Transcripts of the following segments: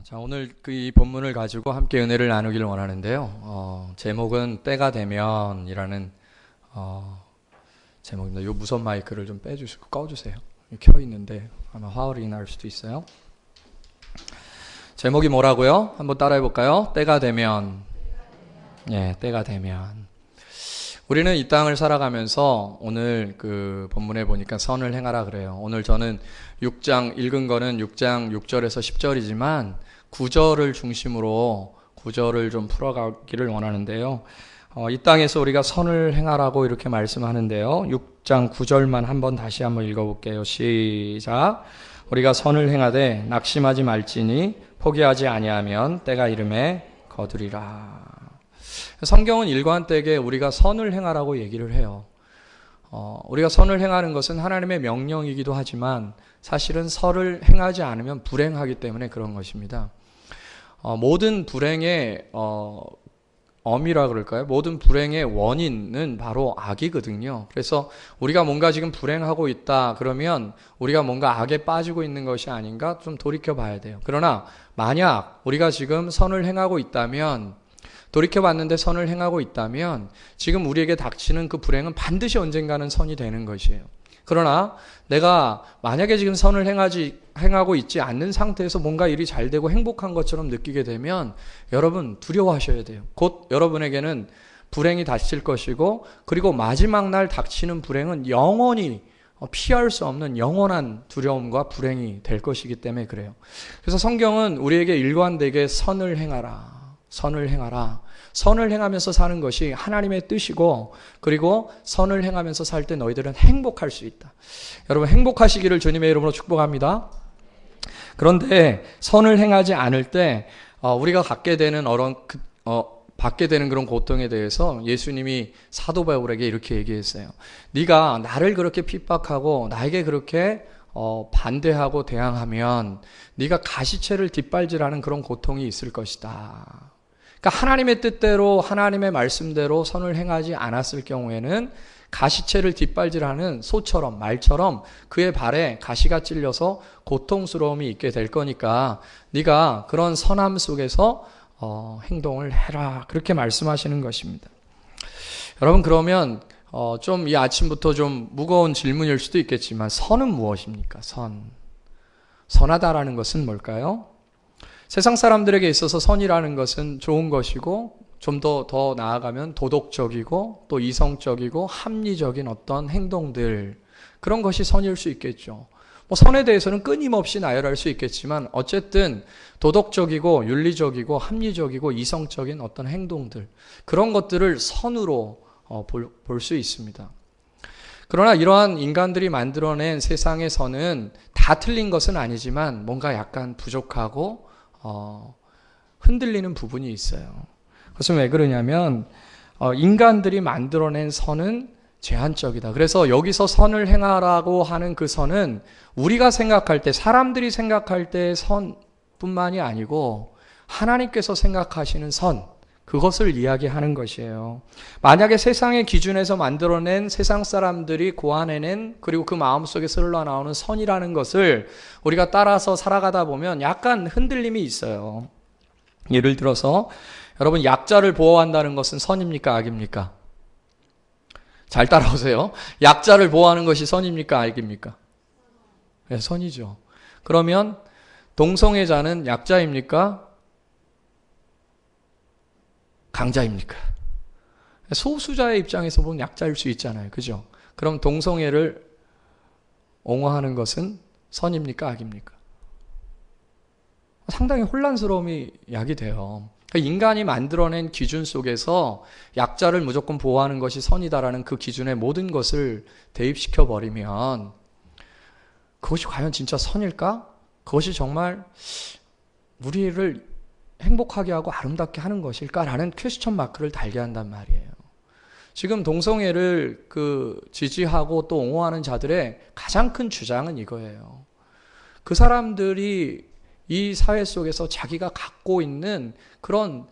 자, 오늘 이 본문을 가지고 함께 은혜를 나누기를 원하는데요. 제목은 때가 되면이라는 제목입니다. 이 무선 마이크를 좀 빼주시고 꺼주세요. 켜 있는데 아마 화음이 날 수도 있어요. 제목이 뭐라고요? 한번 따라해 볼까요? 때가 되면. 예, 때가 되면. 우리는 이 땅을 살아가면서 오늘 그 본문에 보니까 선을 행하라 그래요. 오늘 저는 6장 읽은 거는 6장 6절에서 10절이지만 9절을 중심으로 9절을 좀 풀어가기를 원하는데요. 이 땅에서 우리가 선을 행하라고 이렇게 말씀하는데요. 6장 9절만 한번 다시 한번 읽어볼게요. 시작. 우리가 선을 행하되 낙심하지 말지니 포기하지 아니하면 때가 이름에 거두리라. 성경은 일관되게 우리가 선을 행하라고 얘기를 해요. 우리가 선을 행하는 것은 하나님의 명령이기도 하지만 사실은 선을 행하지 않으면 불행하기 때문에 그런 것입니다. 모든 불행의 엄이라 그럴까요? 모든 불행의 원인은 바로 악이거든요. 그래서 우리가 뭔가 지금 불행하고 있다 그러면 우리가 뭔가 악에 빠지고 있는 것이 아닌가 좀 돌이켜 봐야 돼요. 그러나 만약 우리가 지금 선을 행하고 있다면, 돌이켜봤는데 선을 행하고 있다면 지금 우리에게 닥치는 그 불행은 반드시 언젠가는 선이 되는 것이에요. 그러나 내가 만약에 지금 선을 행하고 있지 않는 상태에서 뭔가 일이 잘 되고 행복한 것처럼 느끼게 되면 여러분 두려워하셔야 돼요. 곧 여러분에게는 불행이 닥칠 것이고, 그리고 마지막 날 닥치는 불행은 영원히 피할 수 없는 영원한 두려움과 불행이 될 것이기 때문에 그래요. 그래서 성경은 우리에게 일관되게 선을 행하라. 선을 행하라. 선을 행하면서 사는 것이 하나님의 뜻이고, 그리고 선을 행하면서 살 때 너희들은 행복할 수 있다. 여러분 행복하시기를 주님의 이름으로 축복합니다. 그런데 선을 행하지 않을 때 우리가 받게 되는 그런 고통에 대해서 예수님이 사도 바울에게 이렇게 얘기했어요. 네가 나를 그렇게 핍박하고 나에게 그렇게 반대하고 대항하면 네가 가시체를 뒷발질하는 그런 고통이 있을 것이다. 그러니까 하나님의 뜻대로 하나님의 말씀대로 선을 행하지 않았을 경우에는 가시체를 뒷발질하는 소처럼, 말처럼 그의 발에 가시가 찔려서 고통스러움이 있게 될 거니까 네가 그런 선함 속에서 행동을 해라, 그렇게 말씀하시는 것입니다. 여러분, 그러면 좀 이 아침부터 좀 무거운 질문일 수도 있겠지만 선은 무엇입니까? 선하다라는 것은 뭘까요? 세상 사람들에게 있어서 선이라는 것은 좋은 것이고, 좀 더 나아가면 도덕적이고 또 이성적이고 합리적인 어떤 행동들, 그런 것이 선일 수 있겠죠. 선에 대해서는 끊임없이 나열할 수 있겠지만 어쨌든 도덕적이고 윤리적이고 합리적이고 이성적인 어떤 행동들, 그런 것들을 선으로 볼 수 있습니다. 그러나 이러한 인간들이 만들어낸 세상의 선은 다 틀린 것은 아니지만 뭔가 약간 부족하고 흔들리는 부분이 있어요. 그것은 왜 그러냐면 인간들이 만들어낸 선은 제한적이다. 그래서 여기서 선을 행하라고 하는 그 선은 우리가 생각할 때, 사람들이 생각할 때의 선뿐만이 아니고 하나님께서 생각하시는 선, 그것을 이야기하는 것이에요. 만약에 세상의 기준에서 만들어낸 세상 사람들이 고안해낸, 그리고 그 마음속에서 흘러나오는 선이라는 것을 우리가 따라서 살아가다 보면 약간 흔들림이 있어요. 예를 들어서 여러분, 약자를 보호한다는 것은 선입니까, 악입니까? 잘 따라오세요. 약자를 보호하는 것이 선입니까, 악입니까? 네, 선이죠. 그러면 동성애자는 약자입니까, 강자입니까? 소수자의 입장에서 보면 약자일 수 있잖아요. 그죠? 그럼 동성애를 옹호하는 것은 선입니까, 악입니까? 상당히 혼란스러움이 야기돼요. 인간이 만들어낸 기준 속에서 약자를 무조건 보호하는 것이 선이다라는 그 기준에 모든 것을 대입시켜 버리면 그것이 과연 진짜 선일까? 그것이 정말 우리를 행복하게 하고 아름답게 하는 것일까라는 퀘스천 마크를 달게 한단 말이에요. 지금 동성애를 지지하고 또 옹호하는 자들의 가장 큰 주장은 이거예요. 그 사람들이 이 사회 속에서 자기가 갖고 있는 그런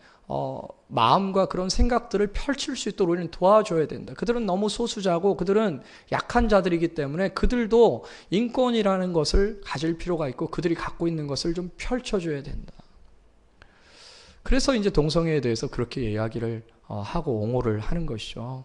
마음과 그런 생각들을 펼칠 수 있도록 우리는 도와줘야 된다. 그들은 너무 소수자고 그들은 약한 자들이기 때문에 그들도 인권이라는 것을 가질 필요가 있고 그들이 갖고 있는 것을 좀 펼쳐줘야 된다. 그래서 이제 동성애에 대해서 그렇게 이야기를 하고 옹호를 하는 것이죠.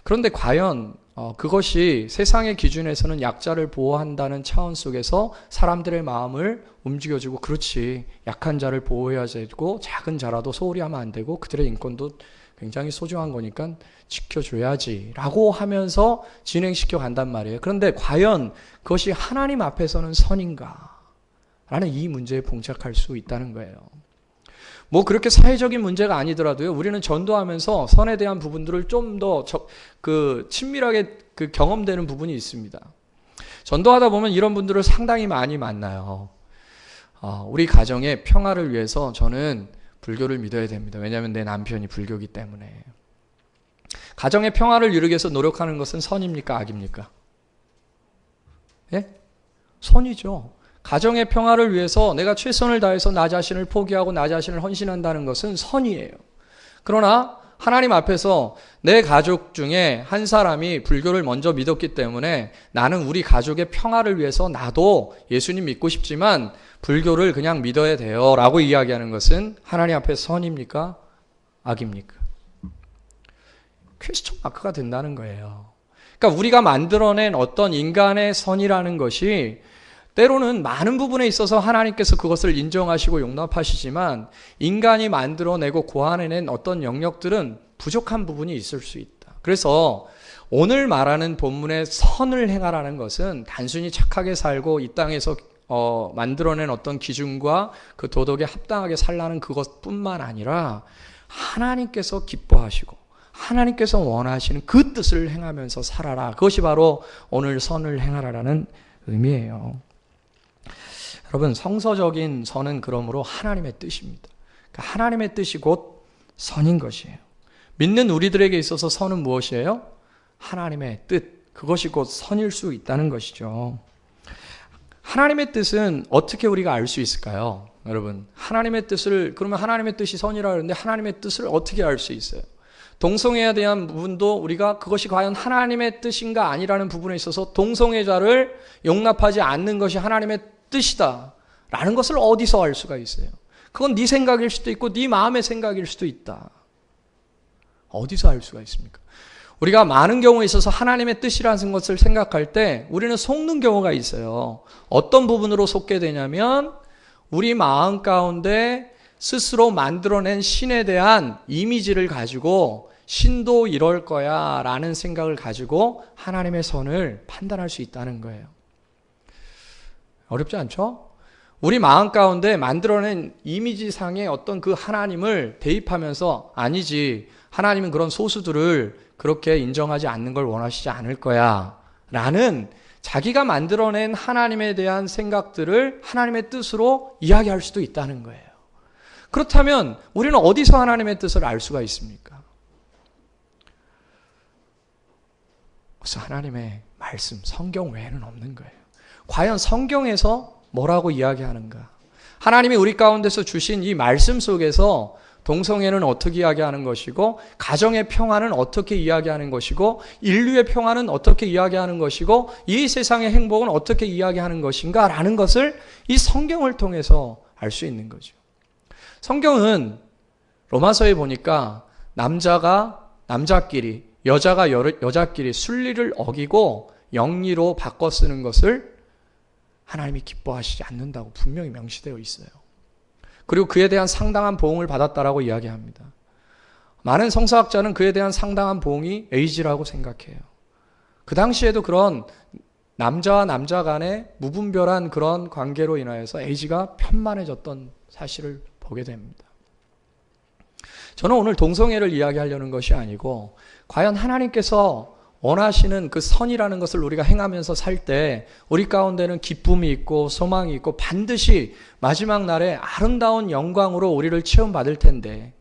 그런데 과연 그것이 세상의 기준에서는 약자를 보호한다는 차원 속에서 사람들의 마음을 움직여주고, 그렇지, 약한 자를 보호해야 되고 작은 자라도 소홀히 하면 안 되고 그들의 인권도 굉장히 소중한 거니까 지켜줘야지 라고 하면서 진행시켜 간단 말이에요. 그런데 과연 그것이 하나님 앞에서는 선인가? 라는 이 문제에 봉착할 수 있다는 거예요. 뭐 그렇게 사회적인 문제가 아니더라도요, 우리는 전도하면서 선에 대한 부분들을 좀 더 친밀하게 경험되는 부분이 있습니다. 전도하다 보면 이런 분들을 상당히 많이 만나요. 우리 가정의 평화를 위해서 저는 불교를 믿어야 됩니다. 왜냐하면 내 남편이 불교이기 때문에. 가정의 평화를 이루기 위해서 노력하는 것은 선입니까? 악입니까? 예? 선이죠. 가정의 평화를 위해서 내가 최선을 다해서 나 자신을 포기하고 나 자신을 헌신한다는 것은 선이에요. 그러나 하나님 앞에서 내 가족 중에 한 사람이 불교를 먼저 믿었기 때문에 나는 우리 가족의 평화를 위해서 나도 예수님 믿고 싶지만 불교를 그냥 믿어야 돼요 라고 이야기하는 것은 하나님 앞에 선입니까? 악입니까? 퀘스천 마크가 된다는 거예요. 그러니까 우리가 만들어낸 어떤 인간의 선이라는 것이 때로는 많은 부분에 있어서 하나님께서 그것을 인정하시고 용납하시지만 인간이 만들어내고 고안해낸 어떤 영역들은 부족한 부분이 있을 수 있다. 그래서 오늘 말하는 본문의 선을 행하라는 것은 단순히 착하게 살고 이 땅에서 만들어낸 어떤 기준과 그 도덕에 합당하게 살라는 그것뿐만 아니라 하나님께서 기뻐하시고 하나님께서 원하시는 그 뜻을 행하면서 살아라. 그것이 바로 오늘 선을 행하라라는 의미예요. 여러분, 성서적인 선은 그러므로 하나님의 뜻입니다. 그러니까 하나님의 뜻이 곧 선인 것이에요. 믿는 우리들에게 있어서 선은 무엇이에요? 하나님의 뜻, 그것이 곧 선일 수 있다는 것이죠. 하나님의 뜻은 어떻게 우리가 알 수 있을까요? 여러분, 하나님의 뜻을, 그러면 하나님의 뜻이 선이라고 하는데 하나님의 뜻을 어떻게 알 수 있어요? 동성애에 대한 부분도 우리가 그것이 과연 하나님의 뜻인가 아니라는 부분에 있어서 동성애자를 용납하지 않는 것이 하나님의 뜻이다 라는 것을 어디서 알 수가 있어요? 그건 네 생각일 수도 있고 네 마음의 생각일 수도 있다. 어디서 알 수가 있습니까? 우리가 많은 경우에 있어서 하나님의 뜻이라는 것을 생각할 때 우리는 속는 경우가 있어요. 어떤 부분으로 속게 되냐면 우리 마음 가운데 스스로 만들어낸 신에 대한 이미지를 가지고 신도 이럴 거야 라는 생각을 가지고 하나님의 선을 판단할 수 있다는 거예요. 어렵지 않죠? 우리 마음 가운데 만들어낸 이미지상의 어떤 그 하나님을 대입하면서 아니지, 하나님은 그런 소수들을 그렇게 인정하지 않는 걸 원하시지 않을 거야 라는 자기가 만들어낸 하나님에 대한 생각들을 하나님의 뜻으로 이야기할 수도 있다는 거예요. 그렇다면 우리는 어디서 하나님의 뜻을 알 수가 있습니까? 그래서 하나님의 말씀, 성경 외에는 없는 거예요. 과연 성경에서 뭐라고 이야기하는가? 하나님이 우리 가운데서 주신 이 말씀 속에서 동성애는 어떻게 이야기하는 것이고, 가정의 평화는 어떻게 이야기하는 것이고, 인류의 평화는 어떻게 이야기하는 것이고, 이 세상의 행복은 어떻게 이야기하는 것인가 라는 것을 이 성경을 통해서 알 수 있는 거죠. 성경은 로마서에 보니까 남자가 남자끼리, 여자가 여자끼리 순리를 어기고 영리로 바꿔 쓰는 것을 하나님이 기뻐하시지 않는다고 분명히 명시되어 있어요. 그리고 그에 대한 상당한 보응을 받았다라고 이야기합니다. 많은 성서학자는 그에 대한 상당한 보응이 에이즈라고 생각해요. 그 당시에도 그런 남자와 남자 간의 무분별한 그런 관계로 인하여서 에이즈가 편만해졌던 사실을 보게 됩니다. 저는 오늘 동성애를 이야기하려는 것이 아니고 과연 하나님께서 원하시는 그 선이라는 것을 우리가 행하면서 살 때 우리 가운데는 기쁨이 있고 소망이 있고 반드시 마지막 날에 아름다운 영광으로 우리를 체험받을 텐데,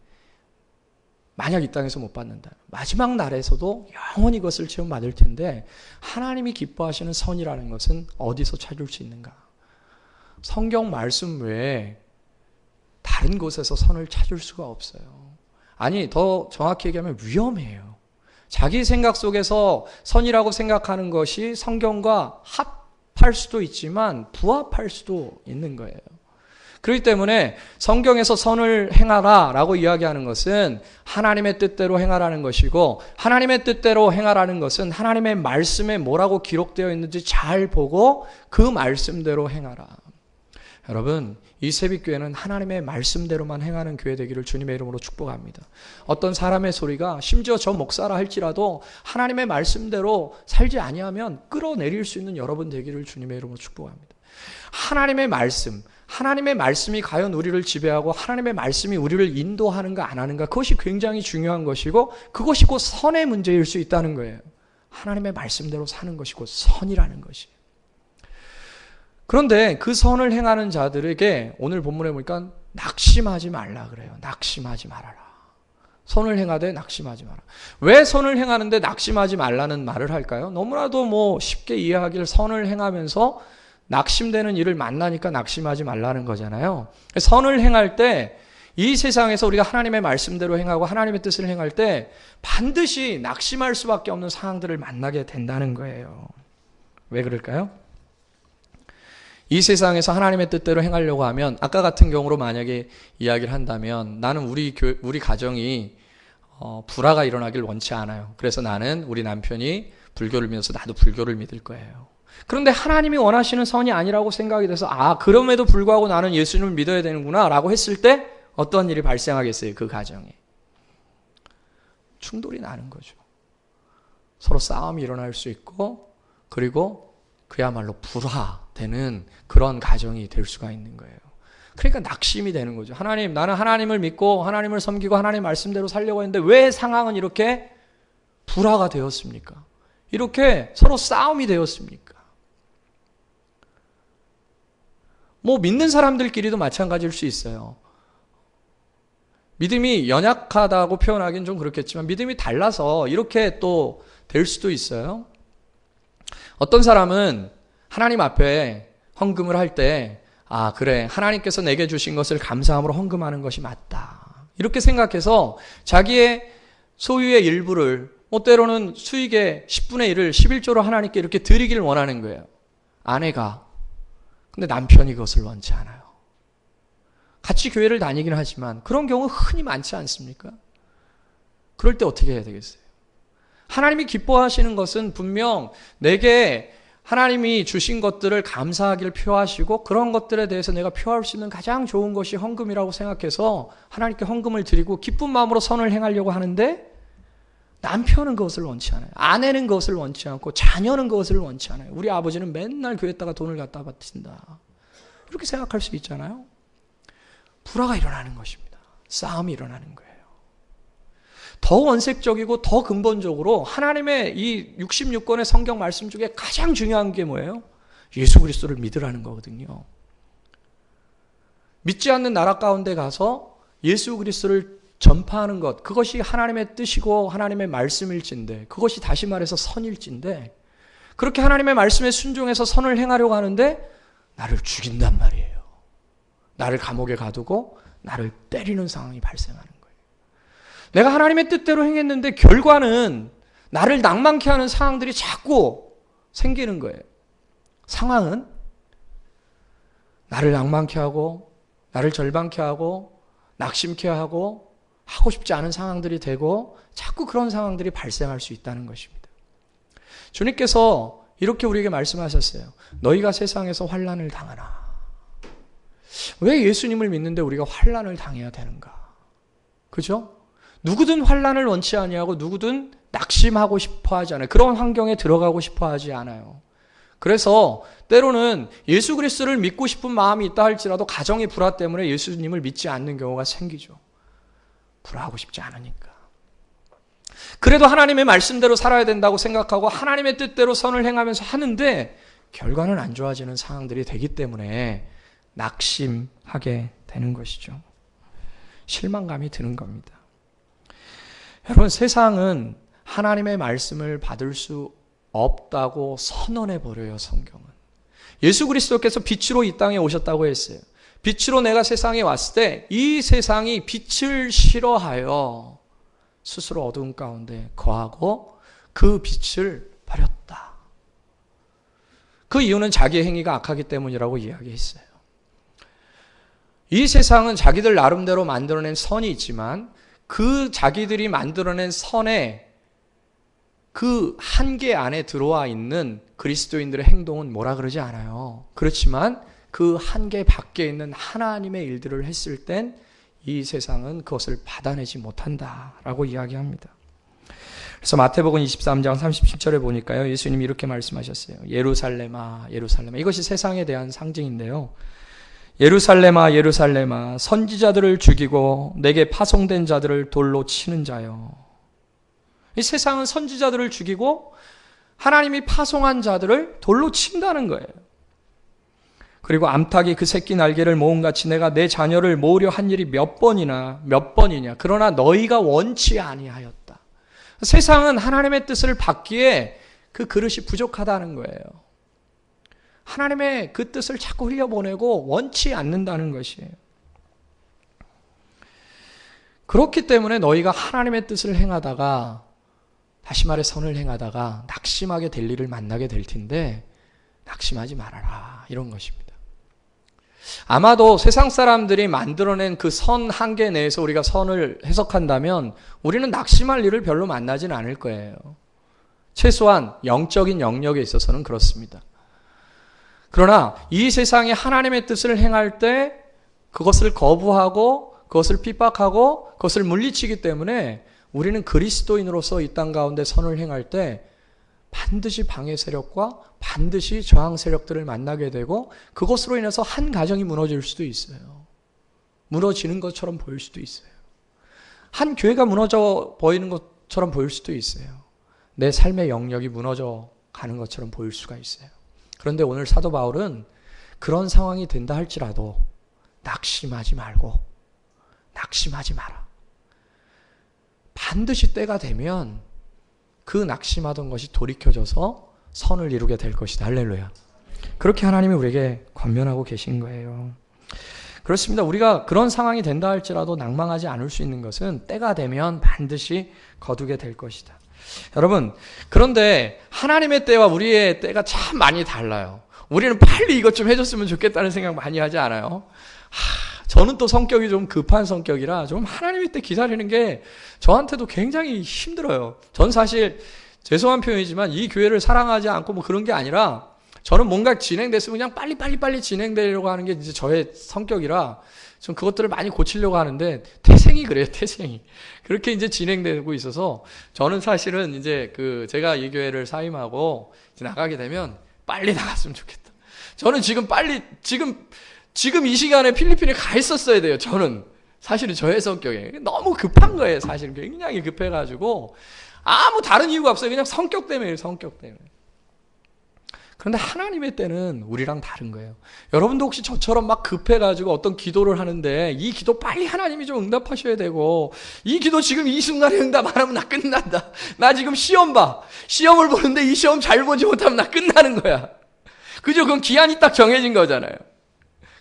만약 이 땅에서 못 받는다, 마지막 날에서도 영원히 그것을 체험받을 텐데 하나님이 기뻐하시는 선이라는 것은 어디서 찾을 수 있는가? 성경 말씀 외에 다른 곳에서 선을 찾을 수가 없어요. 아니, 더 정확히 얘기하면 위험해요. 자기 생각 속에서 선이라고 생각하는 것이 성경과 합할 수도 있지만 부합할 수도 있는 거예요. 그렇기 때문에 성경에서 선을 행하라 라고 이야기하는 것은 하나님의 뜻대로 행하라는 것이고, 하나님의 뜻대로 행하라는 것은 하나님의 말씀에 뭐라고 기록되어 있는지 잘 보고 그 말씀대로 행하라. 여러분, 이 새벽교회는 하나님의 말씀대로만 행하는 교회 되기를 주님의 이름으로 축복합니다. 어떤 사람의 소리가 심지어 저 목사라 할지라도 하나님의 말씀대로 살지 아니하면 끌어내릴 수 있는 여러분 되기를 주님의 이름으로 축복합니다. 하나님의 말씀이 과연 우리를 지배하고 하나님의 말씀이 우리를 인도하는가 안 하는가, 그것이 굉장히 중요한 것이고 그것이 곧 선의 문제일 수 있다는 거예요. 하나님의 말씀대로 사는 것이 곧 선이라는 것이에요. 그런데 그 선을 행하는 자들에게 오늘 본문에 보니까 낙심하지 말라 그래요. 낙심하지 말아라. 선을 행하되 낙심하지 마라. 왜 선을 행하는데 낙심하지 말라는 말을 할까요? 너무나도 쉽게 이해하기를 선을 행하면서 낙심되는 일을 만나니까 낙심하지 말라는 거잖아요. 선을 행할 때 이 세상에서 우리가 하나님의 말씀대로 행하고 하나님의 뜻을 행할 때 반드시 낙심할 수밖에 없는 상황들을 만나게 된다는 거예요. 왜 그럴까요? 이 세상에서 하나님의 뜻대로 행하려고 하면, 아까 같은 경우로 만약에 이야기를 한다면, 나는 우리 가정이 불화가 일어나길 원치 않아요. 그래서 나는 우리 남편이 불교를 믿어서 나도 불교를 믿을 거예요. 그런데 하나님이 원하시는 선이 아니라고 생각이 돼서 그럼에도 불구하고 나는 예수님을 믿어야 되는구나 라고 했을 때 어떤 일이 발생하겠어요? 그 가정에 충돌이 나는 거죠. 서로 싸움이 일어날 수 있고, 그리고 그야말로 불화되는 그런 가정이 될 수가 있는 거예요. 그러니까 낙심이 되는 거죠. 하나님, 나는 하나님을 믿고 하나님을 섬기고 하나님 말씀대로 살려고 했는데 왜 상황은 이렇게 불화가 되었습니까? 이렇게 서로 싸움이 되었습니까? 믿는 사람들끼리도 마찬가지일 수 있어요. 믿음이 연약하다고 표현하기는 좀 그렇겠지만 믿음이 달라서 이렇게 또 될 수도 있어요. 어떤 사람은 하나님 앞에 헌금을 할 때 그래, 하나님께서 내게 주신 것을 감사함으로 헌금하는 것이 맞다, 이렇게 생각해서 자기의 소유의 일부를, 때로는 수익의 10분의 1을 11조로 하나님께 이렇게 드리기를 원하는 거예요. 아내가. 근데 남편이 그것을 원치 않아요. 같이 교회를 다니긴 하지만 그런 경우 흔히 많지 않습니까? 그럴 때 어떻게 해야 되겠어요? 하나님이 기뻐하시는 것은 분명 내게 하나님이 주신 것들을 감사하기를 표하시고, 그런 것들에 대해서 내가 표할 수 있는 가장 좋은 것이 헌금이라고 생각해서 하나님께 헌금을 드리고 기쁜 마음으로 선을 행하려고 하는데, 남편은 그것을 원치 않아요. 아내는 그것을 원치 않고 자녀는 그것을 원치 않아요. 우리 아버지는 맨날 교회에다가 돈을 갖다 바친다, 이렇게 생각할 수 있잖아요. 불화가 일어나는 것입니다. 싸움이 일어나는 거예요. 더 원색적이고 더 근본적으로 하나님의 이 66권의 성경 말씀 중에 가장 중요한 게 뭐예요? 예수 그리스도를 믿으라는 거거든요. 믿지 않는 나라 가운데 가서 예수 그리스도를 전파하는 것, 그것이 하나님의 뜻이고 하나님의 말씀일진데, 그것이 다시 말해서 선일진데, 그렇게 하나님의 말씀에 순종해서 선을 행하려고 하는데 나를 죽인단 말이에요. 나를 감옥에 가두고 나를 때리는 상황이 발생하는 거예요. 내가 하나님의 뜻대로 행했는데 결과는 나를 낭만케 하는 상황들이 자꾸 생기는 거예요. 상황은 나를 낭만케 하고 나를 절망케 하고 낙심케 하고 하고 싶지 않은 상황들이 되고 자꾸 그런 상황들이 발생할 수 있다는 것입니다. 주님께서 이렇게 우리에게 말씀하셨어요. 너희가 세상에서 환난을 당하나. 왜 예수님을 믿는데 우리가 환난을 당해야 되는가? 그죠? 누구든 환난을 원치 아니하고 누구든 낙심하고 싶어 하지 않아요. 그런 환경에 들어가고 싶어 하지 않아요. 그래서 때로는 예수 그리스도를 믿고 싶은 마음이 있다 할지라도 가정의 불화 때문에 예수님을 믿지 않는 경우가 생기죠. 불화하고 싶지 않으니까. 그래도 하나님의 말씀대로 살아야 된다고 생각하고 하나님의 뜻대로 선을 행하면서 하는데 결과는 안 좋아지는 상황들이 되기 때문에 낙심하게 되는 것이죠. 실망감이 드는 겁니다. 여러분, 세상은 하나님의 말씀을 받을 수 없다고 선언해 버려요. 성경은. 예수 그리스도께서 빛으로 이 땅에 오셨다고 했어요. 빛으로 내가 세상에 왔을 때 이 세상이 빛을 싫어하여 스스로 어두운 가운데 거하고 그 빛을 버렸다. 그 이유는 자기의 행위가 악하기 때문이라고 이야기했어요. 이 세상은 자기들 나름대로 만들어낸 선이 있지만 그 자기들이 만들어낸 선에 그 한계 안에 들어와 있는 그리스도인들의 행동은 뭐라 그러지 않아요. 그렇지만 그 한계 밖에 있는 하나님의 일들을 했을 땐 이 세상은 그것을 받아내지 못한다라고 이야기합니다. 그래서 마태복음 23장 37절에 보니까요, 예수님이 이렇게 말씀하셨어요. 예루살렘아, 예루살렘아. 이것이 세상에 대한 상징인데요. 예루살렘아, 예루살렘아, 선지자들을 죽이고 내게 파송된 자들을 돌로 치는 자요. 이 세상은 선지자들을 죽이고 하나님이 파송한 자들을 돌로 친다는 거예요. 그리고 암탉이 그 새끼 날개를 모음같이 내가 내 자녀를 모으려 한 일이 몇 번이냐. 그러나 너희가 원치 아니하였다. 세상은 하나님의 뜻을 받기에 그 그릇이 부족하다는 거예요. 하나님의 그 뜻을 자꾸 흘려보내고 원치 않는다는 것이에요. 그렇기 때문에 너희가 하나님의 뜻을 행하다가, 다시 말해 선을 행하다가 낙심하게 될 일을 만나게 될 텐데 낙심하지 말아라, 이런 것입니다. 아마도 세상 사람들이 만들어낸 그 선 한계 내에서 우리가 선을 해석한다면 우리는 낙심할 일을 별로 만나진 않을 거예요. 최소한 영적인 영역에 있어서는 그렇습니다. 그러나 이 세상에 하나님의 뜻을 행할 때 그것을 거부하고 그것을 핍박하고 그것을 물리치기 때문에 우리는 그리스도인으로서 이 땅 가운데 선을 행할 때 반드시 방해 세력과 반드시 저항 세력들을 만나게 되고 그것으로 인해서 한 가정이 무너질 수도 있어요. 무너지는 것처럼 보일 수도 있어요. 한 교회가 무너져 보이는 것처럼 보일 수도 있어요. 내 삶의 영역이 무너져 가는 것처럼 보일 수가 있어요. 그런데 오늘 사도 바울은 그런 상황이 된다 할지라도 낙심하지 말고, 낙심하지 마라. 반드시 때가 되면 그 낙심하던 것이 돌이켜져서 선을 이루게 될 것이다. 할렐루야. 그렇게 하나님이 우리에게 권면하고 계신 거예요. 그렇습니다. 우리가 그런 상황이 된다 할지라도 낭망하지 않을 수 있는 것은 때가 되면 반드시 거두게 될 것이다. 여러분, 그런데 하나님의 때와 우리의 때가 참 많이 달라요. 우리는 빨리 이것 좀 해줬으면 좋겠다는 생각 많이 하지 않아요? 저는 또 성격이 좀 급한 성격이라 좀 하나님의 때 기다리는 게 저한테도 굉장히 힘들어요. 전 사실 죄송한 표현이지만 이 교회를 사랑하지 않고 뭐 그런 게 아니라 저는 뭔가 진행됐으면 그냥 빨리 진행되려고 하는 게 이제 저의 성격이라 좀 그것들을 많이 고치려고 하는데 태생이 그래요, 태생이. 그렇게 이제 진행되고 있어서 저는 사실은 이제 제가 이 교회를 사임하고 이제 나가게 되면 빨리 나갔으면 좋겠다. 저는 지금 이 시간에 필리핀에 가 있었어야 돼요. 저는 사실은 저의 성격에 너무 급한 거예요. 사실은 굉장히 급해가지고 아무 다른 이유가 없어요. 그냥 성격 때문에. 그런데 하나님의 때는 우리랑 다른 거예요. 여러분도 혹시 저처럼 막 급해가지고 어떤 기도를 하는데 이 기도 빨리 하나님이 좀 응답하셔야 되고, 이 기도 지금 이 순간에 응답 안 하면 나 끝난다. 나 지금 시험을 보는데 이 시험 잘 보지 못하면 나 끝나는 거야. 그죠? 그건 기한이 딱 정해진 거잖아요.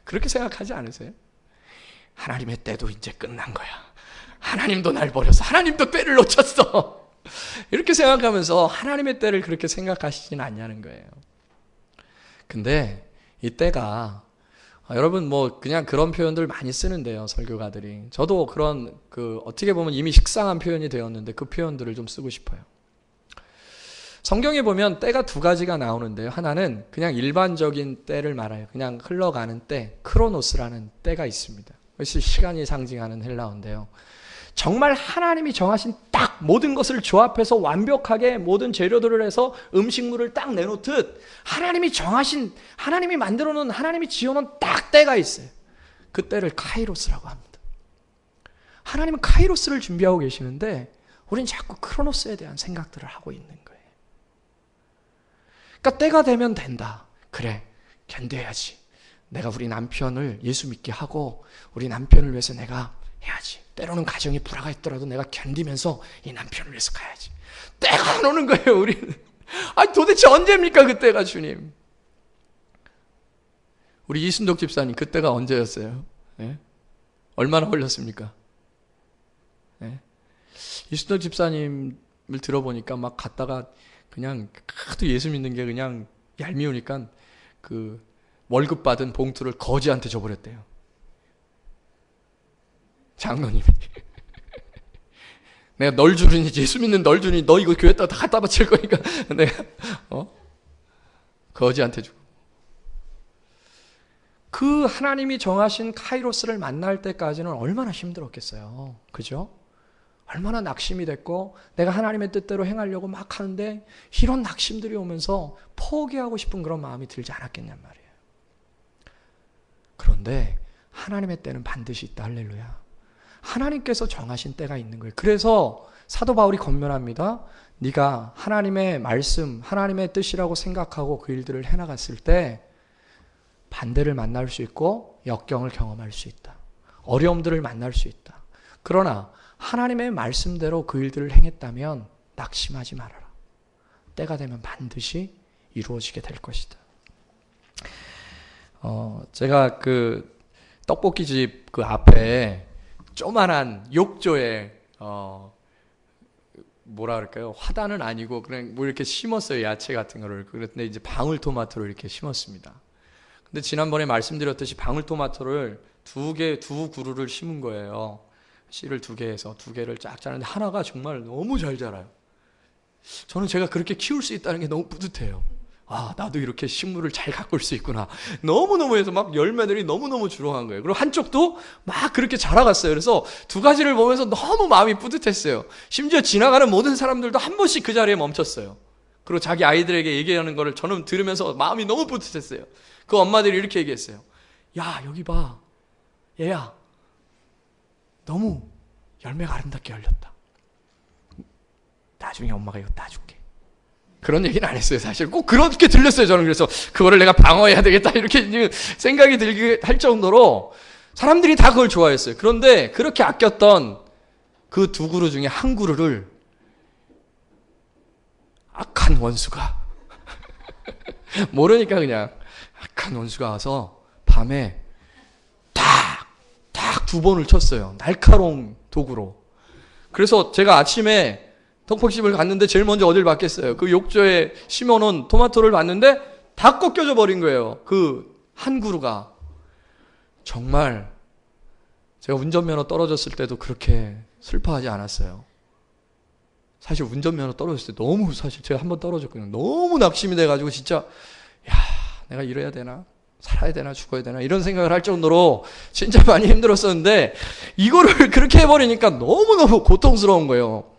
그렇게 생각하지 않으세요? 하나님의 때도 이제 끝난 거야. 하나님도 날 버렸어. 하나님도 때를 놓쳤어. 이렇게 생각하면서 하나님의 때를 그렇게 생각하시진 않냐는 거예요. 근데 이 때가, 여러분 뭐 그냥 그런 표현들 많이 쓰는데요, 설교가들이. 저도 그런 어떻게 보면 이미 식상한 표현이 되었는데 그 표현들을 좀 쓰고 싶어요. 성경에 보면 때가 두 가지가 나오는데요. 하나는 그냥 일반적인 때를 말해요. 그냥 흘러가는 때, 크로노스라는 때가 있습니다. 그것이 시간이 상징하는 헬라어인데요. 정말 하나님이 정하신 딱 모든 것을 조합해서 완벽하게 모든 재료들을 해서 음식물을 딱 내놓듯 하나님이 만들어 놓은, 하나님이 지어 놓은 딱 때가 있어요. 그 때를 카이로스라고 합니다. 하나님은 카이로스를 준비하고 계시는데 우린 자꾸 크로노스에 대한 생각들을 하고 있는 거예요. 그러니까 때가 되면 된다. 그래, 견뎌야지. 내가 우리 남편을 예수 믿게 하고 우리 남편을 위해서 내가 해야지. 때로는 가정이 불화가 있더라도 내가 견디면서 이 남편을 위해서 가야지. 때가 안 오는 거예요, 우리는. 도대체 언제입니까, 그때가, 주님? 우리 이순덕 집사님, 그때가 언제였어요? 네? 얼마나 걸렸습니까? 네? 이순덕 집사님을 들어보니까 막 갔다가 그냥 하도 예수 믿는 게 그냥 얄미우니까 월급 받은 봉투를 거지한테 줘버렸대요. 장로님이. 내가 널 주르니, 예수 믿는 널 주니, 너 이거 교회에다 다 갖다 바칠 거니까 내가 거지한테 주고. 그 하나님이 정하신 카이로스를 만날 때까지는 얼마나 힘들었겠어요. 그죠? 얼마나 낙심이 됐고 내가 하나님의 뜻대로 행하려고 막 하는데 이런 낙심들이 오면서 포기하고 싶은 그런 마음이 들지 않았겠냔 말이에요. 그런데 하나님의 때는 반드시 있다. 할렐루야. 하나님께서 정하신 때가 있는 거예요. 그래서 사도 바울이 권면합니다. 네가 하나님의 말씀, 하나님의 뜻이라고 생각하고 그 일들을 해나갔을 때 반대를 만날 수 있고 역경을 경험할 수 있다. 어려움들을 만날 수 있다. 그러나 하나님의 말씀대로 그 일들을 행했다면 낙심하지 말아라. 때가 되면 반드시 이루어지게 될 것이다. 제가 그 떡볶이집 그 앞에 조만한 욕조에 뭐라 그럴까요? 화단은 아니고 그냥 뭐 이렇게 심었어요. 야채 같은 거를. 그런데 이제 방울토마토를 이렇게 심었습니다. 근데 지난번에 말씀드렸듯이 방울토마토를 두 그루를 심은 거예요. 씨를 2개 해서 2개를 쫙 자는데 하나가 정말 너무 잘 자라요. 저는 제가 그렇게 키울 수 있다는 게 너무 뿌듯해요. 아, 나도 이렇게 식물을 잘 가꿀 수 있구나. 너무너무 해서 막 열매들이 너무너무 주렁한 거예요. 그리고 한쪽도 막 그렇게 자라갔어요. 그래서 두 가지를 보면서 너무 마음이 뿌듯했어요. 심지어 지나가는 모든 사람들도 한 번씩 그 자리에 멈췄어요. 그리고 자기 아이들에게 얘기하는 거를 저는 들으면서 마음이 너무 뿌듯했어요. 그 엄마들이 이렇게 얘기했어요. 야, 여기 봐. 얘야, 너무 열매가 아름답게 열렸다. 나중에 엄마가 이거 따줄게. 그런 얘기는 안 했어요. 사실 꼭 그렇게 들렸어요. 저는 그래서 그거를 내가 방어해야 되겠다 이렇게 생각이 들게 할 정도로 사람들이 다 그걸 좋아했어요. 그런데 그렇게 아꼈던 그 2그루 중에 한 그루를 악한 원수가 모르니까 그냥 악한 원수가 와서 밤에 딱 2번을 쳤어요. 날카로운 도구로. 그래서 제가 아침에 떡볶이집을 갔는데 제일 먼저 어딜 봤겠어요. 그 욕조에 심어놓은 토마토를 봤는데 다 꺾여져 버린 거예요. 그 한 그루가. 정말 제가 운전면허 떨어졌을 때도 그렇게 슬퍼하지 않았어요. 사실 운전면허 떨어졌을 때 너무 사실 제가 한번 떨어졌거든요. 너무 낙심이 돼가지고 진짜 야, 내가 이래야 되나? 살아야 되나 죽어야 되나 이런 생각을 할 정도로 진짜 많이 힘들었었는데 이거를 그렇게 해버리니까 너무너무 고통스러운 거예요.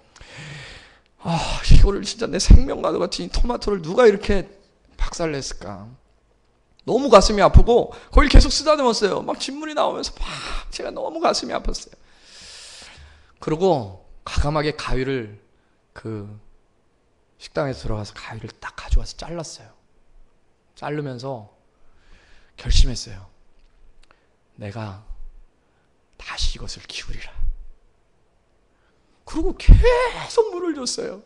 아, 이거를 진짜 내 생명과도 같은 이 토마토를 누가 이렇게 박살냈을까. 너무 가슴이 아프고 거길 계속 쓰다듬었어요. 막 진물이 나오면서 막 제가 너무 가슴이 아팠어요. 그리고 과감하게 가위를 그 식당에 들어가서 가위를 딱 가져와서 잘랐어요. 자르면서 결심했어요. 내가 다시 이것을 키우리라. 그리고 계속 물을 줬어요.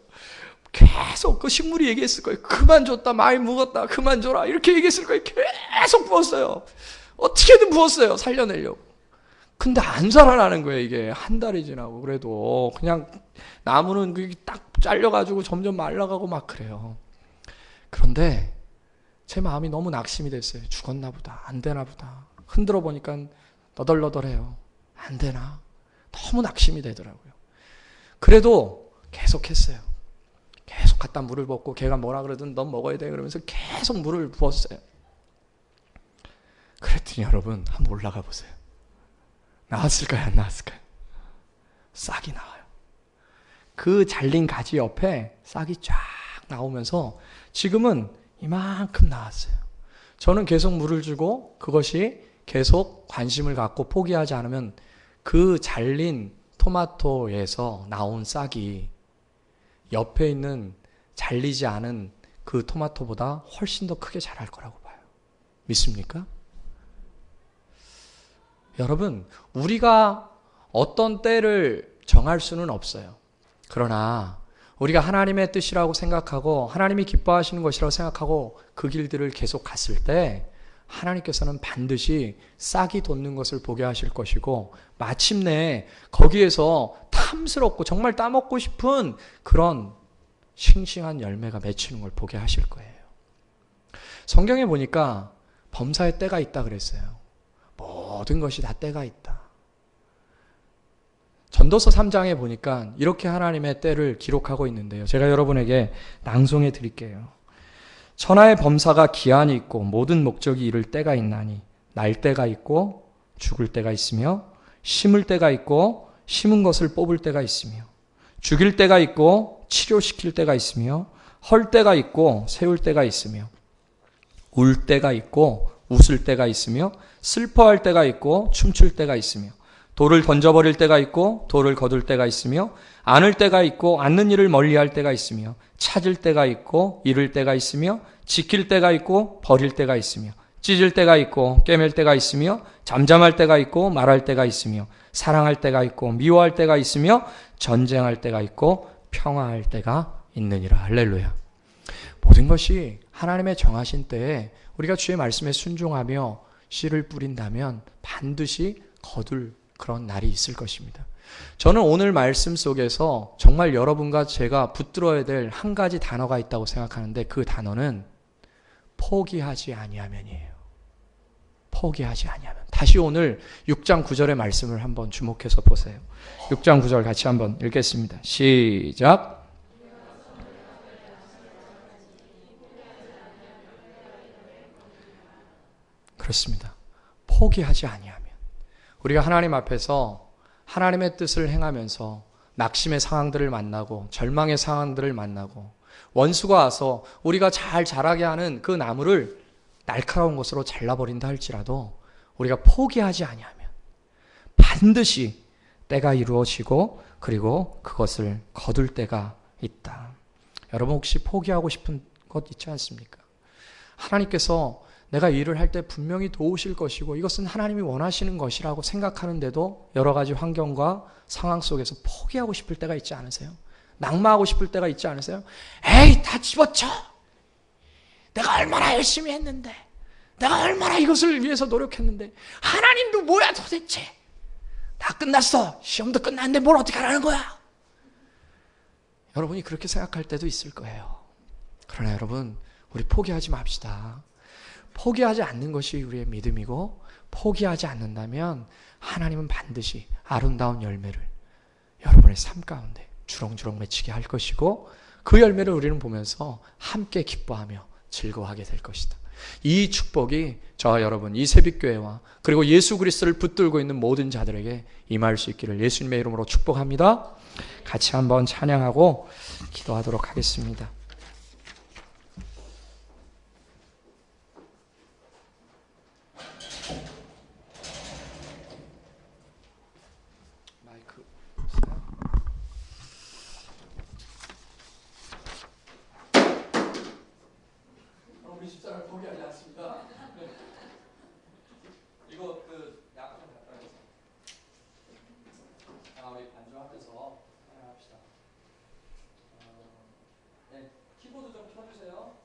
계속 그 식물이 얘기했을 거예요. 그만 줬다, 많이 묵었다, 그만 줘라 이렇게 얘기했을 거예요. 계속 부었어요. 어떻게든 부었어요. 살려내려고. 근데 안 살아나는 거예요. 이게 한 달이 지나고 그래도 그냥 나무는 딱 잘려가지고 점점 말라가고 막 그래요. 그런데 제 마음이 너무 낙심이 됐어요. 죽었나 보다. 안 되나 보다. 흔들어 보니까 너덜너덜해요. 안 되나? 너무 낙심이 되더라고요. 그래도 계속 했어요. 계속 갖다 물을 붓고 걔가 뭐라 그러든 넌 먹어야 돼 그러면서 계속 물을 부었어요. 그랬더니 여러분 한번 올라가 보세요. 나왔을까요? 안 나왔을까요? 싹이 나와요. 그 잘린 가지 옆에 싹이 쫙 나오면서 지금은 이만큼 나왔어요. 저는 계속 물을 주고 그것이 계속 관심을 갖고 포기하지 않으면 그 잘린 토마토에서 나온 싹이 옆에 있는 잘리지 않은 그 토마토보다 훨씬 더 크게 자랄 거라고 봐요. 믿습니까? 여러분, 우리가 어떤 때를 정할 수는 없어요. 그러나 우리가 하나님의 뜻이라고 생각하고 하나님이 기뻐하시는 것이라고 생각하고 그 길들을 계속 갔을 때 하나님께서는 반드시 싹이 돋는 것을 보게 하실 것이고 마침내 거기에서 탐스럽고 정말 따먹고 싶은 그런 싱싱한 열매가 맺히는 걸 보게 하실 거예요. 성경에 보니까 범사에 때가 있다 그랬어요. 모든 것이 다 때가 있다. 전도서 3장에 보니까 이렇게 하나님의 때를 기록하고 있는데요. 제가 여러분에게 낭송해 드릴게요. 천하의 범사가 기한이 있고 모든 목적이 이를 때가 있나니 날 때가 있고 죽을 때가 있으며 심을 때가 있고 심은 것을 뽑을 때가 있으며 죽일 때가 있고 치료시킬 때가 있으며 헐 때가 있고 세울 때가 있으며 울 때가 있고 웃을 때가 있으며 슬퍼할 때가 있고 춤출 때가 있으며 돌을 던져버릴 때가 있고 돌을 거둘 때가 있으며 안을 때가 있고 않는 일을 멀리할 때가 있으며 찾을 때가 있고 잃을 때가 있으며 지킬 때가 있고 버릴 때가 있으며 찢을 때가 있고 꿰맬 때가 있으며 잠잠할 때가 있고 말할 때가 있으며 사랑할 때가 있고 미워할 때가 있으며 전쟁할 때가 있고 평화할 때가 있느니라. 할렐루야. 모든 것이 하나님의 정하신 때에 우리가 주의 말씀에 순종하며 씨를 뿌린다면 반드시 거둘 그런 날이 있을 것입니다. 저는 오늘 말씀 속에서 정말 여러분과 제가 붙들어야 될 한 가지 단어가 있다고 생각하는데 그 단어는 포기하지 아니하면이에요. 포기하지 아니하면. 다시 오늘 6장 9절의 말씀을 한번 주목해서 보세요. 6장 9절 같이 한번 읽겠습니다. 시작. 그렇습니다. 포기하지 아니하면. 우리가 하나님 앞에서 하나님의 뜻을 행하면서 낙심의 상황들을 만나고 절망의 상황들을 만나고 원수가 와서 우리가 잘 자라게 하는 그 나무를 날카로운 것으로 잘라버린다 할지라도 우리가 포기하지 아니하면 반드시 때가 이루어지고 그리고 그것을 거둘 때가 있다. 여러분 혹시 포기하고 싶은 것 있지 않습니까? 하나님께서 내가 일을 할 때 분명히 도우실 것이고 이것은 하나님이 원하시는 것이라고 생각하는데도 여러 가지 환경과 상황 속에서 포기하고 싶을 때가 있지 않으세요? 낙마하고 싶을 때가 있지 않으세요? 에이, 다 집어쳐! 내가 얼마나 열심히 했는데, 내가 얼마나 이것을 위해서 노력했는데, 하나님도 뭐야 도대체? 다 끝났어. 시험도 끝났는데 뭘 어떻게 하라는 거야? 여러분이 그렇게 생각할 때도 있을 거예요. 그러나 여러분, 우리 포기하지 맙시다. 포기하지 않는 것이 우리의 믿음이고 포기하지 않는다면 하나님은 반드시 아름다운 열매를 여러분의 삶 가운데 주렁주렁 맺히게 할 것이고 그 열매를 우리는 보면서 함께 기뻐하며 즐거워하게 될 것이다. 이 축복이 저와 여러분 이 새벽교회와 그리고 예수 그리스도를 붙들고 있는 모든 자들에게 임할 수 있기를 예수님의 이름으로 축복합니다. 같이 한번 찬양하고 기도하도록 하겠습니다. 우리 집사람을 포기하지 않습니다. 이거 약 좀 갖다 주세요. 우리 반주하면서 찬양합시다. 네, 키보드 좀 켜주세요.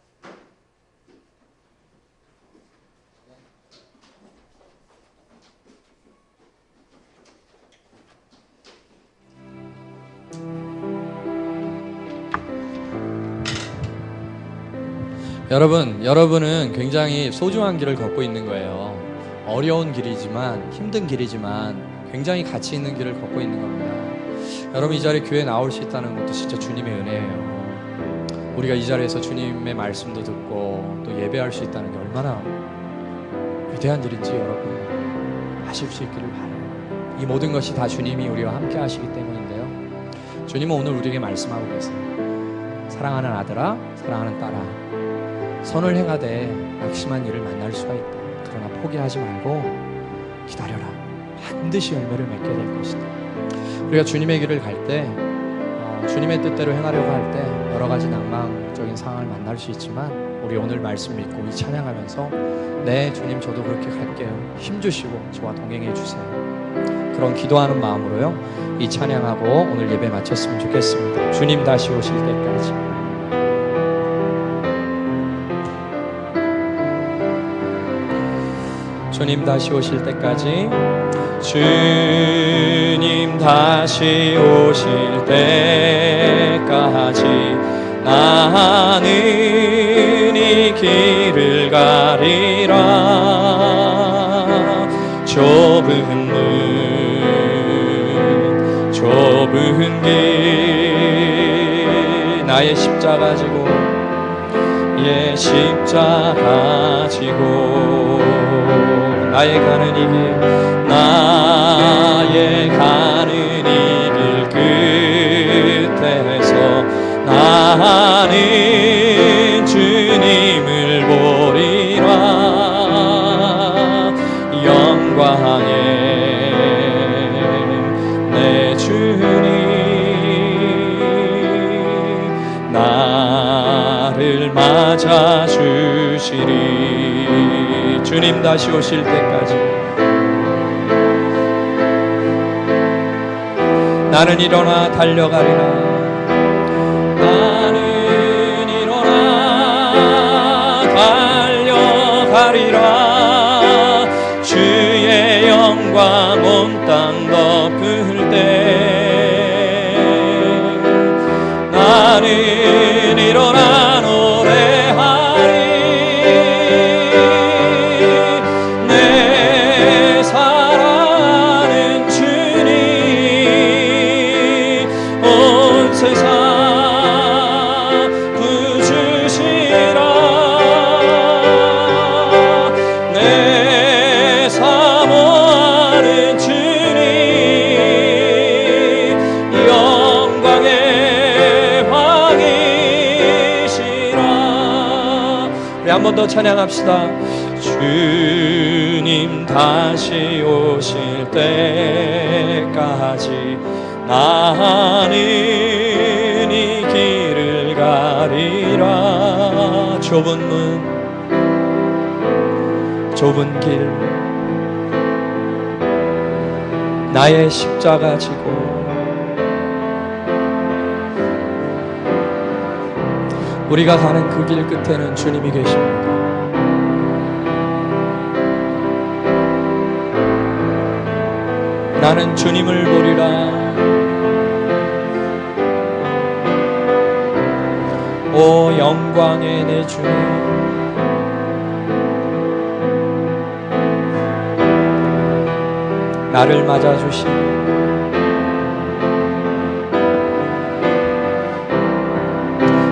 여러분은 굉장히 소중한 길을 걷고 있는 거예요. 어려운 길이지만 힘든 길이지만 굉장히 가치 있는 길을 걷고 있는 겁니다. 여러분 이 자리에 교회에 나올 수 있다는 것도 진짜 주님의 은혜예요. 우리가 이 자리에서 주님의 말씀도 듣고 또 예배할 수 있다는 게 얼마나 위대한 일인지 여러분 아실 수 있기를 바라요. 이 모든 것이 다 주님이 우리와 함께 하시기 때문인데요. 주님은 오늘 우리에게 말씀하고 계세요. 사랑하는 아들아, 사랑하는 딸아, 선을 행하되 낙심한 일을 만날 수가 있다. 그러나 포기하지 말고 기다려라. 반드시 열매를 맺게 될 것이다. 우리가 주님의 길을 갈 때 주님의 뜻대로 행하려고 할 때 여러 가지 낭망적인 상황을 만날 수 있지만 우리 오늘 말씀 믿고 이 찬양하면서 네 주님 저도 그렇게 갈게요. 힘주시고 저와 동행해 주세요. 그런 기도하는 마음으로요 이 찬양하고 오늘 예배 마쳤으면 좋겠습니다. 주님 다시 오실 때까지 주님 다시 오실 때까지 주님 다시 오실 때까지 나는 이 길을 가리라. 좁은 문 나의 십자가 지고 십자가 지고 나의 가는 이 길 나의 가는 이 길 끝에서 나는 주님을 보리라 영광의 내 주님 나를 맞아주시리 주님 다시 오실 때까지 나는 일어나 달려가리라 나는 일어나 달려가리라 주의 영광 온 땅 덮을 때 나는 일어나 노래하리 내 사랑하는 주님 온 세상 부주시라 내 사모하는 주님 영광의 왕이시라 우리 한 번 더 찬양합시다 주님 다시 오실 때까지 나는 이 길을 가리라 좁은 문 좁은 길 나의 십자가 지고 우리가 가는 그 길 끝에는 주님이 계십니다. 나는 주님을 보리라 오 영광의 내 주님 나를 맞아주시니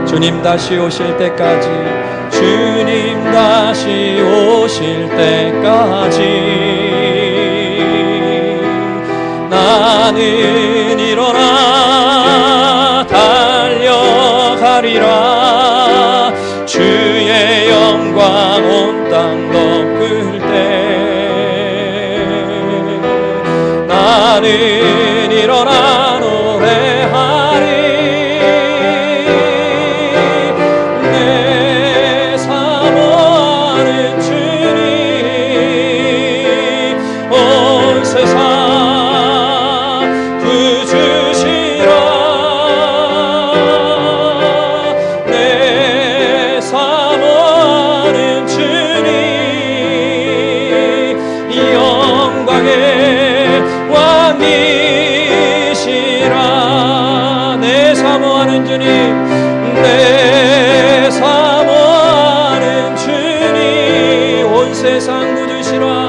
주님 다시 오실 때까지 주님 다시 오실 때까지 나는 일어나 달려가리라 주의 영광 온 땅 덮을 때 나는 일어나 노래하리 내 사모하는 주님 온 세상 부주시라 내 사모하는 주님 영광의 왕이시라 내 사모하는 주님 내 사모하는 주님 온 세상 부주시라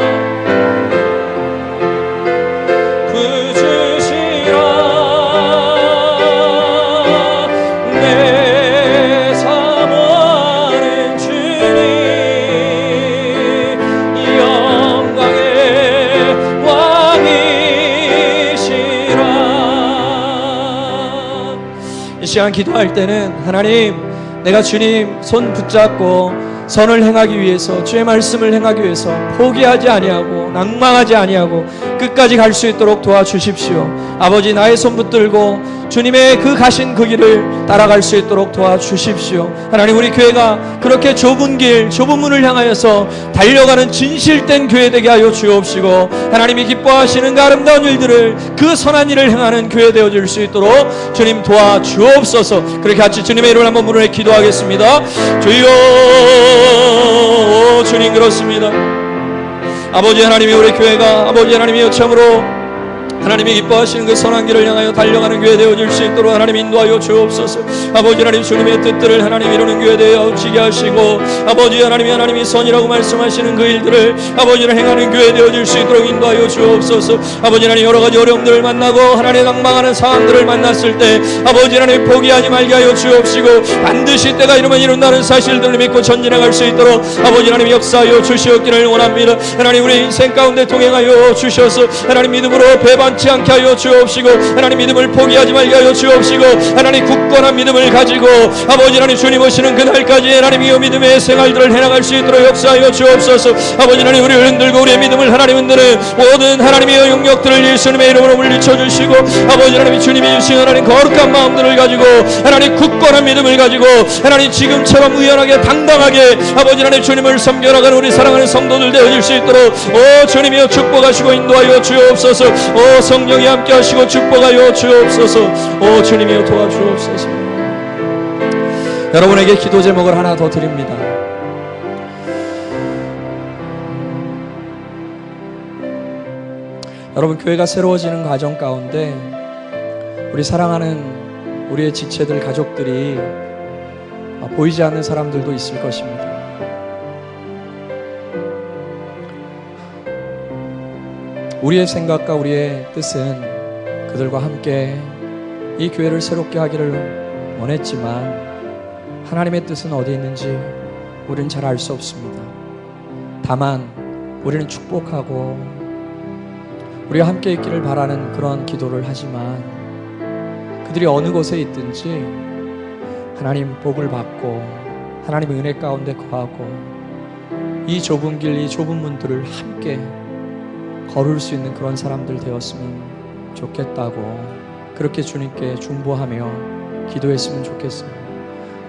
부주시라 내 사모하는 주님 영광의 왕이시라 이 시간 기도할 때는 하나님 내가 주님 손 붙잡고 선을 행하기 위해서 주의 말씀을 행하기 위해서 포기하지 아니하고 낭망하지 아니하고 끝까지 갈 수 있도록 도와주십시오. 아버지 나의 손 붙들고 주님의 그 가신 그 길을 따라갈 수 있도록 도와주십시오. 하나님 우리 교회가 그렇게 좁은 길 좁은 문을 향하여서 달려가는 진실된 교회 되게 하여 주옵시고 하나님이 기뻐하시는 그 아름다운 일들을 그 선한 일을 행하는 교회 되어질 수 있도록 주님 도와주옵소서. 그렇게 같이 주님의 이름을 한번 부르며 기도하겠습니다. 주여 주님 그렇습니다. 아버지 하나님이 우리 교회가 아버지 하나님이 참으로 하나님이 기뻐하시는 그 선한 길을 향하여 달려가는 교회 되어질 수 있도록 하나님 인도하여 주옵소서. 아버지 하나님 주님의 뜻들을 하나님 이루는 교회 되어지게 하시고, 아버지 하나님이 선이라고 말씀하시는 그 일들을 아버지를 행하는 교회 되어질 수 있도록 인도하여 주옵소서. 아버지 하나님 여러 가지 어려움들을 만나고 하나님 낭망하는 상황들을 만났을 때 아버지 하나님 포기하지 말게 하여 주옵시고, 반드시 때가 이르면 이룬다는 사실들을 믿고 전진해갈 수 있도록 아버지 하나님 역사하여 주시옵기를 원합니다. 하나님 우리 인생 가운데 통행하여 주셔서 하나님 믿음으로 배반치 않게 하여 주옵시고, 하나님 믿음을 포기하지 말게 하여 주옵시고, 하나님 굳건한 믿음을 가지고 아버지 하나님 주님 오시는 그날까지 하나님 이 믿음의 생활들을 해나갈 수 있도록 역사하여 주옵소서. 아버지 하나님 우리를 흔들고 우리의 믿음을 하나님 흔드는 모든 하나님의 영역들을 예수님의 이름으로 물리쳐 주시고, 아버지 하나님 주님이 주신 하나님 거룩한 마음들을 가지고 하나님 굳건한 믿음을 가지고 하나님 지금처럼 의연하게 당당하게 아버지 하나님 주님을 섬겨나가는 우리 사랑하는 성도들 되어질 수 있도록 오 주님이여 축복하시고 인도하여 주옵소서. 오 성령이 함께 하시고 축복하여 주옵소서. 오 주님이여 도와주옵소서. 여러분에게 기도 제목을 하나 더 드립니다. 여러분, 교회가 새로워지는 과정 가운데 우리 사랑하는 우리의 지체들, 가족들이 보이지 않는 사람들도 있을 것입니다. 우리의 생각과 우리의 뜻은 그들과 함께 이 교회를 새롭게 하기를 원했지만 하나님의 뜻은 어디 있는지 우리는 잘 알 수 없습니다. 다만 우리는 축복하고 우리가 함께 있기를 바라는 그런 기도를 하지만 그들이 어느 곳에 있든지 하나님 복을 받고 하나님 은혜 가운데 거하고 이 좁은 길, 이 좁은 문들을 함께 걸을 수 있는 그런 사람들 되었으면 좋겠다고 그렇게 주님께 중보하며 기도했으면 좋겠어요.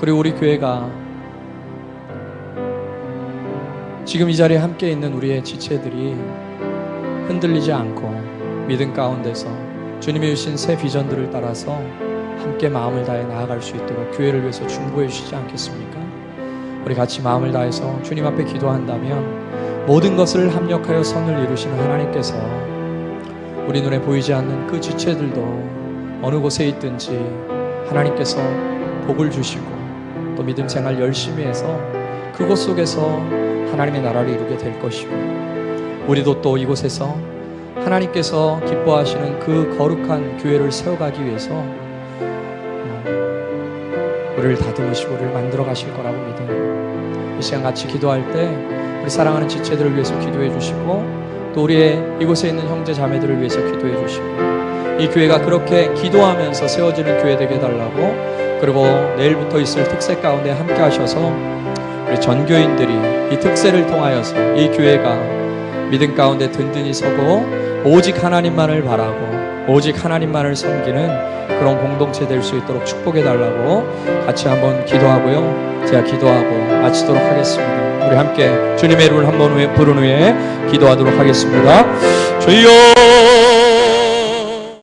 그리고 우리 교회가 지금 이 자리에 함께 있는 우리의 지체들이 흔들리지 않고 믿음 가운데서 주님이 주신 새 비전들을 따라서 함께 마음을 다해 나아갈 수 있도록 교회를 위해서 중보해 주시지 않겠습니까? 우리 같이 마음을 다해서 주님 앞에 기도한다면 모든 것을 합력하여 선을 이루시는 하나님께서 우리 눈에 보이지 않는 그 지체들도 어느 곳에 있든지 하나님께서 복을 주시고 또 믿음 생활 열심히 해서 그곳 속에서 하나님의 나라를 이루게 될 것이고, 우리도 또 이곳에서 하나님께서 기뻐하시는 그 거룩한 교회를 세워가기 위해서 우리를 다듬으시고 우리를 만들어 가실 거라고 믿어요. 이 시간 같이 기도할 때 우리 사랑하는 지체들을 위해서 기도해 주시고 또 우리의 이곳에 있는 형제 자매들을 위해서 기도해 주시고 이 교회가 그렇게 기도하면서 세워지는 교회 되게 해달라고, 그리고 내일부터 있을 특세 가운데 함께 하셔서 우리 전교인들이 이 특세를 통하여서 이 교회가 믿음 가운데 든든히 서고 오직 하나님만을 바라고 오직 하나님만을 섬기는 그런 공동체 될 수 있도록 축복해 달라고 같이 한번 기도하고요. 제가 기도하고 마치도록 하겠습니다. 우리 함께 주님의 이름을 한번 부른 후에 기도하도록 하겠습니다. 주여